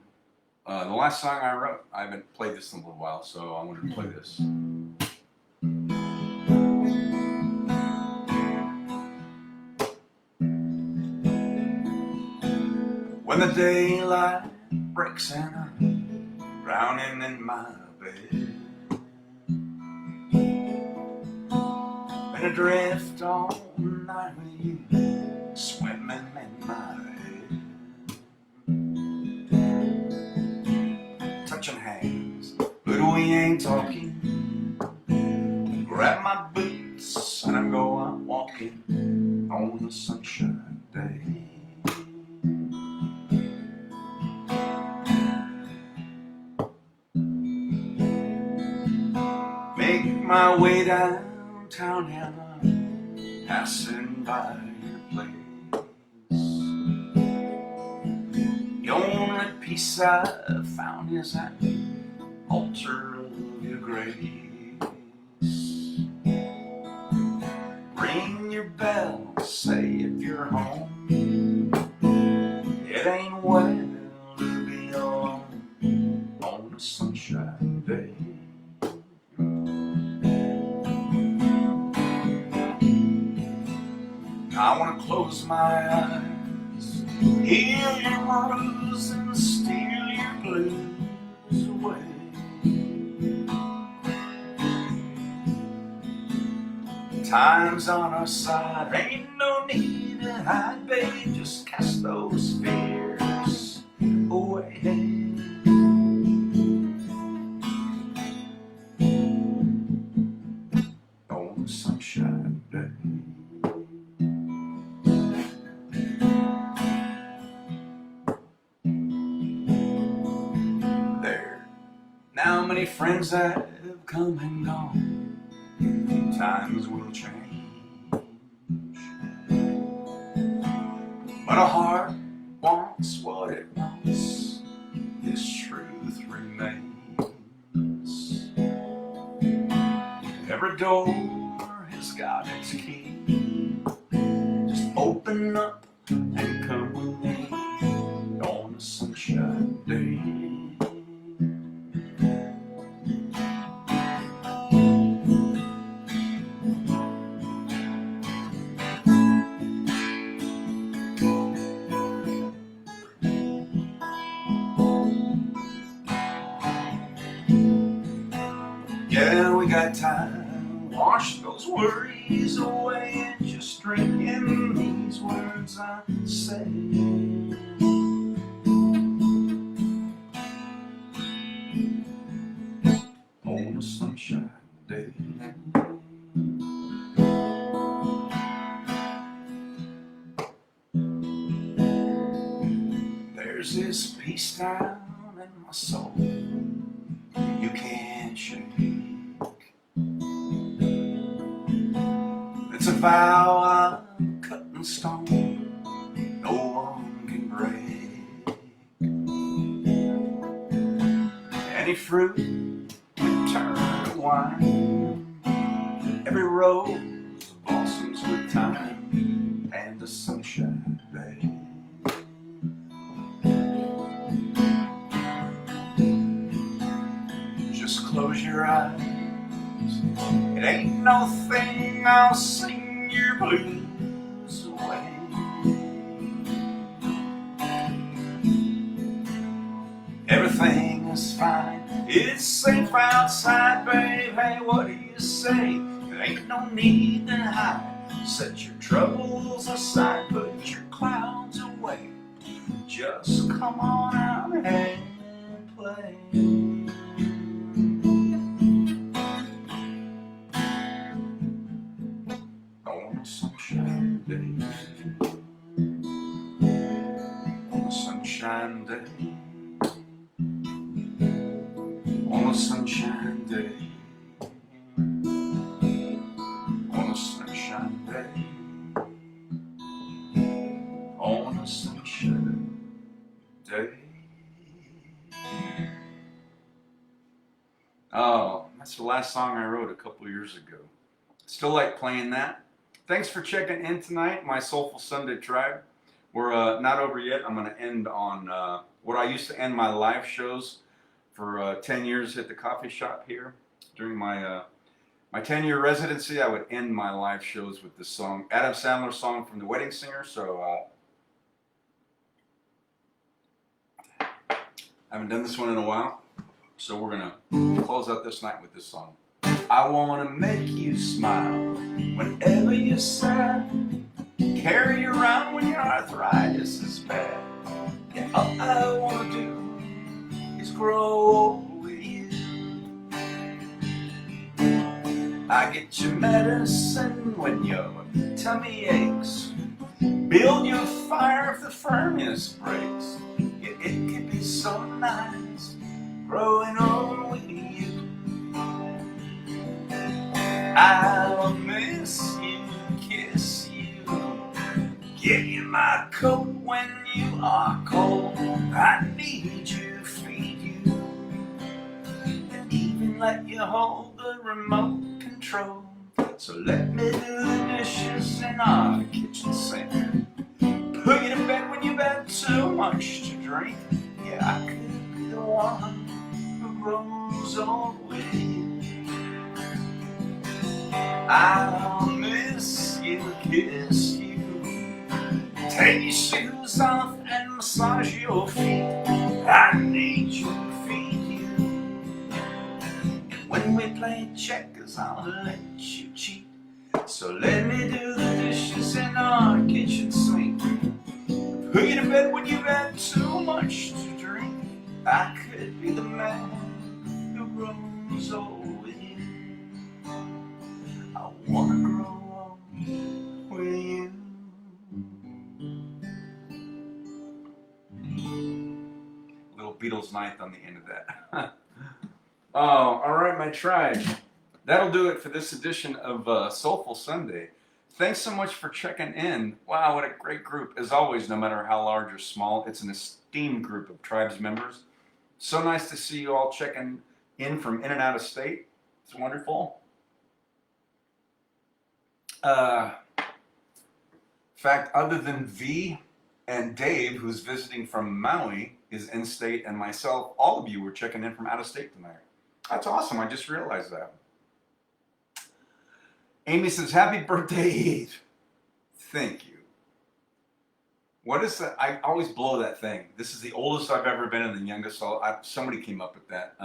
The last song I wrote. I haven't played this in a little while, so I wanted to play this. When the daylight breaks and I'm drowning in my bed, been adrift all night with you, swimming in my head, touching hands, but we ain't talking. Grab my boots and I'm going walking on a sunshine day. Make my way downtown and I'm passing by your place. The only peace I've found is at the altar of your grace. Ring your bell, say if you're home. It ain't well to be alone on a sunshine day. I want to close my eyes, heal your wounds and steal your blues away. Time's on our side, ain't no need to hide, babe, just cast those fears away. On a sunshine day. Now many friends have come and gone, times will change, but a heart wants what it wants, this truth remains. Every door has got its key, just open up and come with me on a sunshine day. Yeah, we got time, wash those worries away and just drink in these words I say. On a sunshine day. There's this peace down in my soul you can't shake. It's a vow I'm cut in stone, no one can break. Any fruit can turn to wine, every rose blossoms with time and a sunshine day. Just close your eyes, it ain't no thing, I'll sing your blues away. Everything is fine, it's safe outside, babe. Hey, what do you say? There ain't no need to hide. Set your troubles aside, put your clouds away. Just come on out and play. sunshine day, on a sunshine day, on a sunshine day, on a sunshine day. Oh, that's the last song I wrote a couple years ago. Still like playing that. Thanks for checking in tonight, my Soulful Sunday tribe. We're not over yet. I'm going to end on what I used to end my live shows for 10 years at the coffee shop here. During my 10-year residency, I would end my live shows with this song, Adam Sandler song from The Wedding Singer. So I haven't done this one in a while. So we're going to close out this night with this song. I want to make you smile whenever you're sad. Carry you around when your arthritis is bad. And all I want to do is grow old with you. I get your medicine when your tummy aches. Build your fire if the furnace breaks. Yeah, it could be so nice growing old with you. I'll miss you, kiss you, give you my coat when you are cold. I need you, feed you, and even let you hold the remote control. So let me do the dishes in our kitchen sink. Put you to bed when you've had too much to drink. Yeah, I could be the one who grows old with you. I'll miss you, kiss you, take your shoes off and massage your feet. I need you, feed you, and when we play checkers, I'll let you cheat. So let me do the dishes in our kitchen sink. Put you to bed when you've had too much to drink. I could be the man who grows old with you. I wanna grow old with you. Little Beatles ninth on the end of that. Oh, all right, my tribe. That'll do it for this edition of Soulful Sunday. Thanks so much for checking in. Wow, what a great group. As always, no matter how large or small, it's an esteemed group of tribes members. So nice to see you all checking in from in and out of state. It's wonderful. In fact, other than V and Dave, who's visiting from Maui, is in state, and myself, all of you were checking in from out of state tonight. That's awesome. I just realized that. Amy says, happy birthday, Eve. Thank you. What is that? I always blow that thing. This is the oldest I've ever been and the youngest. Somebody came up with that.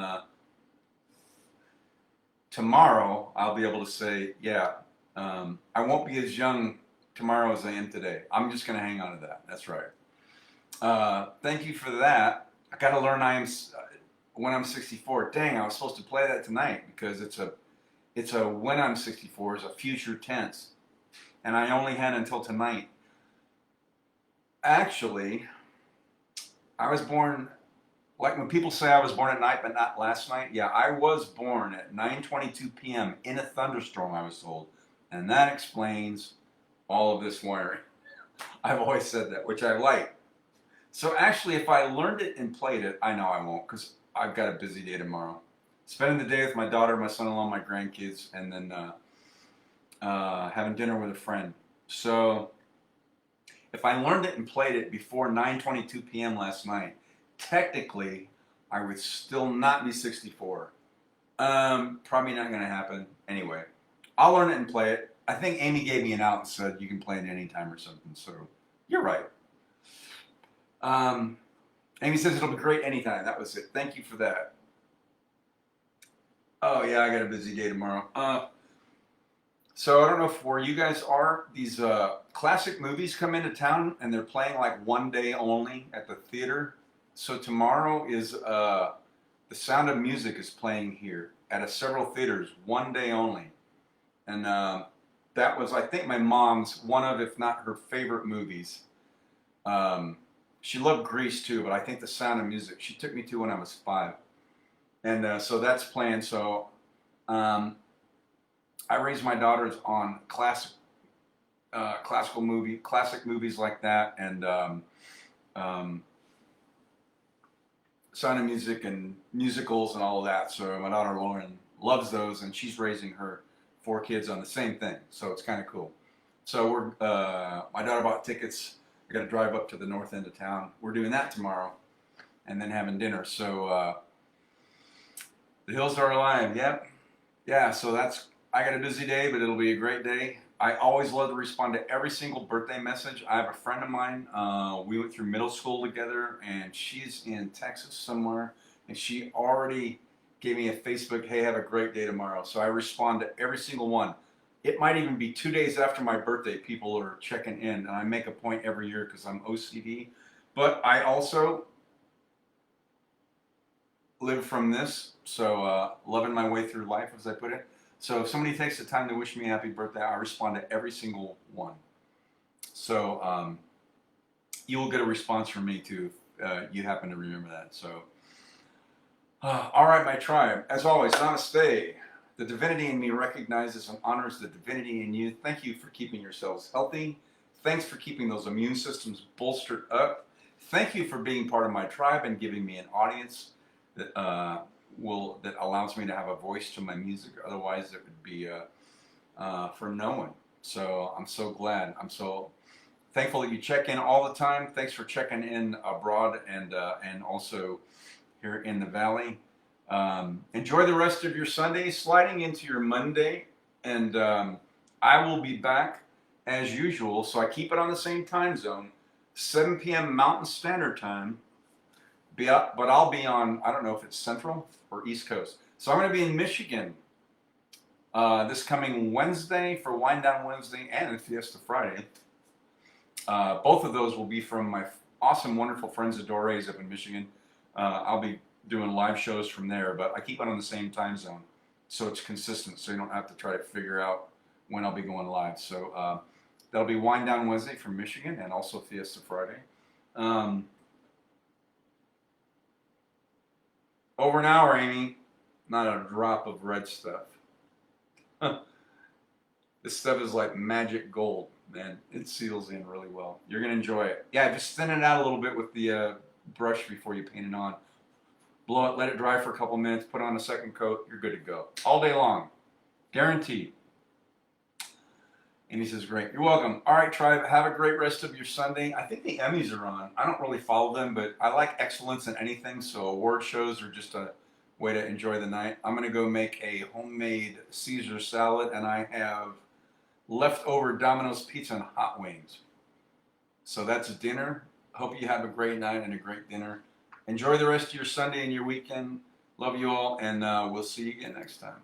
Tomorrow, I'll be able to say, yeah, I won't be as young tomorrow as I am today. I'm just going to hang on to that. That's right. Thank you for that. I got to learn when I'm 64. Dang, I was supposed to play that tonight because it's a when I'm 64 is a future tense. And I only had until tonight. Actually, I was born, like when people say I was born at night but not last night, yeah, I was born at 9:22 p.m. in a thunderstorm, I was told. And that explains all of this wiring. I've always said that, which I like. So actually, if I learned it and played it, I know I won't, because I've got a busy day tomorrow. Spending the day with my daughter, my son-in-law, my grandkids, and then having dinner with a friend. So if I learned it and played it before 9:22 p.m. last night, technically, I would still not be 64. Probably not going to happen. Anyway, I'll learn it and play it. I think Amy gave me an out and said you can play it anytime or something. So you're right. Amy says it'll be great anytime. That was it. Thank you for that. Oh yeah, I got a busy day tomorrow. So I don't know if where you guys are, these classic movies come into town and they're playing like one day only at the theater. So tomorrow is The Sound of Music is playing here at several theaters, one day only. And that was, I think, my mom's one of, if not her favorite movies. She loved Grease too, but I think The Sound of Music. She took me to when I was 5, and so that's planned. So um, I raised my daughters on classic movies like that, and um, Sound of Music and musicals and all of that. So my daughter Lauren loves those, and she's raising her 4 kids on the same thing. So it's kind of cool. So my daughter bought tickets. I got to drive up to the north end of town. We're doing that tomorrow, and then having dinner. So the hills are alive. Yep. Yeah. So I got a busy day, but it'll be a great day. I always love to respond to every single birthday message. I have a friend of mine. We went through middle school together, and she's in Texas somewhere, and she already gave me a Facebook, "Hey, have a great day tomorrow." So I respond to every single one. It might even be 2 days after my birthday, people are checking in, and I make a point every year because I'm OCD. But I also live from this, so loving my way through life, as I put it. So if somebody takes the time to wish me a happy birthday, I respond to every single one. So you will get a response from me too if you happen to remember that. So, all right, my tribe. As always, namaste. The divinity in me recognizes and honors the divinity in you. Thank you for keeping yourselves healthy. Thanks for keeping those immune systems bolstered up. Thank you for being part of my tribe and giving me an audience that that allows me to have a voice to my music. Otherwise, it would be for no one. So I'm so glad. I'm so thankful that you check in all the time. Thanks for checking in abroad and also here in the Valley. Enjoy the rest of your Sunday, sliding into your Monday, and I will be back as usual. So I keep it on the same time zone, 7 p.m. Mountain Standard Time. But I'll be on, I don't know if it's Central or East Coast. So I'm going to be in Michigan this coming Wednesday for Wind Down Wednesday and Fiesta Friday. Both of those will be from my awesome, wonderful friends at Dores up in Michigan. I'll be doing live shows from there, but I keep it on the same time zone, so it's consistent, so you don't have to try to figure out when I'll be going live. So that'll be Wind Down Wednesday from Michigan and also Fiesta Friday. Over an hour, Amy. Not a drop of red stuff. This stuff is like magic gold, man. It seals in really well. You're going to enjoy it. Yeah, just thin it out a little bit with the brush before you paint it on. Blow it, let it dry for a couple minutes, put on a second coat, you're good to go. All day long. Guaranteed. Amy says, great. You're welcome. All right, tribe, have a great rest of your Sunday. I think the Emmys are on. I don't really follow them, but I like excellence in anything, so award shows are just a way to enjoy the night. I'm going to go make a homemade Caesar salad, and I have leftover Domino's pizza and hot wings. So that's dinner. Hope you have a great night and a great dinner. Enjoy the rest of your Sunday and your weekend. Love you all, and we'll see you again next time.